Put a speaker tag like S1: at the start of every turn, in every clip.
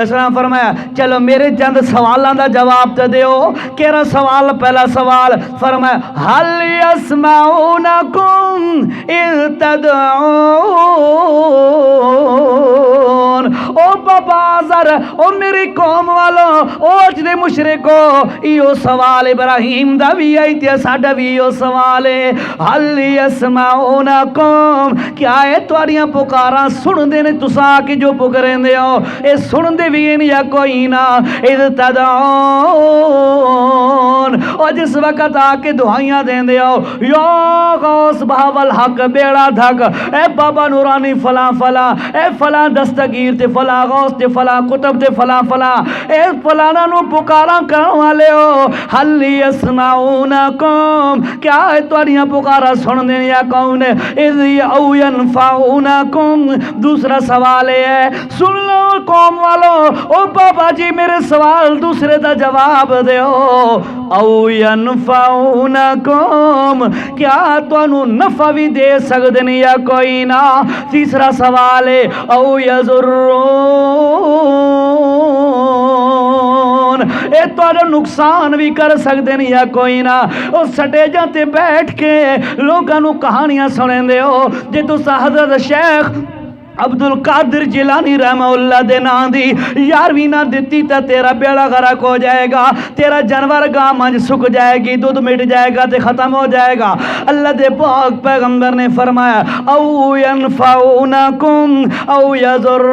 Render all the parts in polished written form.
S1: السلام فرمایا چلو میرے چند سوالوں دا جواب تے دیو. کیڑا سوال؟ پہلا سوال فرمایا حل یسمعونکم اذ تدعون. او بابا ذر او میری قوم والو او جڑے مشرکو ایو سوال ابراہیم دا بھی ہے تے ساڈا بھی ایو سوال ہے. حل یسمعونکم کیا اے تواڈیاں پکاراں سن دے نے تساں کہ جو پکرندے ہو اے سن دے بھی یا کوئی نہ اذ تدعون. اور جس وقت آ کے دعائیاں دیں دے ہو یا غوث بہاول حق بیڑا دھک اے بابا نورانی فلاں فلاں اے فلاں دستگیر تے فلاں غوث تے فلاں کتب تے فلاں فلاں اے فلانا نو پکاراں کرن والے ہو. حل یسمعونکم کیا ہے تواڈیاں پکاراں سن دے یا کون اذ او ینفعونکم. دوسرا سوال ہے سن لو قوم والو او بابا جی میرے سوال دوسرے دا جواب دیو. او ینفعونکم کیا تانوں نفع بھی دے سکدے نے یا کوئی نہ. تیسرا سوال ہے او یضرون اے تہاڈا نقصان بھی کر سکدے نے یا کوئی نہ. او سٹیجاں تے بیٹھ کے لوکاں نوں کہانیاں سناندے ہو جے تساں حضرت شیخ عبد القادر جیلانی رحمہ اللہ دے نام دی 11ویں نہ دیتی تا تیرا بیڑا غرق ہو جائے گا, تیرا جانور گاہ منج سک جائے گی, دودھ مٹ جائے گا تے ختم ہو جائے گا. اللہ دے پاک پیغمبر نے فرمایا او ینفعونکم او یضرون.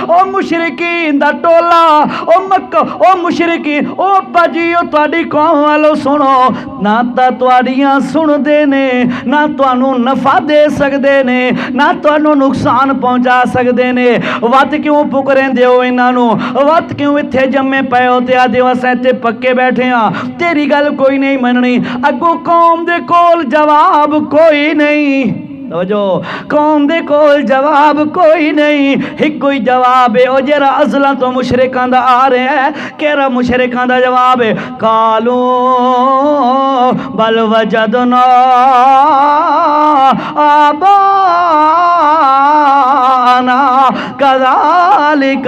S1: او مشرکین دا ٹولا او مکہ او مشرکین او بجی او تواڈی قوم والو سنو نہ تا تواڈیاں سن دے نے نہ تانوں نفع دے سکدے نے نہ تانوں نقصان پہنچا سکدے نے. وت کیوں پکریندے ہو انہاں نوں؟ وت کیوں ایتھے جمے پئے ہو تے آدے اساں ایتھے پکے بیٹھے ہاں تیری گل کوئی نہیں مننی. اگوں قوم دے کول جواب کوئی نہیں. جو قوم دے کول جواب کوئی نہیں. ایک کوئی جواب ہے او جڑا ازلاں تو مشرکاں دا آ رہا ہے. کیڑا مشرکاں دا جواب ہے قالو بل وجدنا آبانا کذالک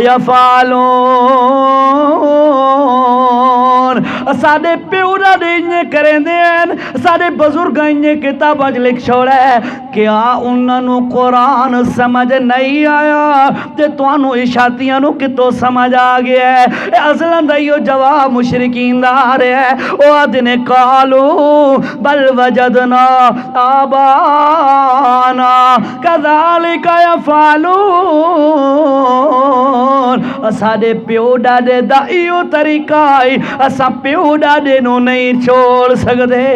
S1: یفعلون. ساڈے پیو دادے انجے کریندے ہیں, ساڈے بزرگ انجے کتاباں وچ لکھ چھوڑا ہے. کیا انہاں نوں قرآن سمجھ نہیں آیا تے تانوں اشاعتیاں نوں کتوں سمجھ آ گیا ہے؟ اصلاً دا ایو جواب مشرکین دا آ رہا ہے. او آدھنے قالو بل وجدنا آبانا کذالک یفعلون. ساڈے پیو ڈاڈے دا ایو طریقہ ہے, اساں پیو ڈاڈے نوں نہیں چھوڑ سکدے.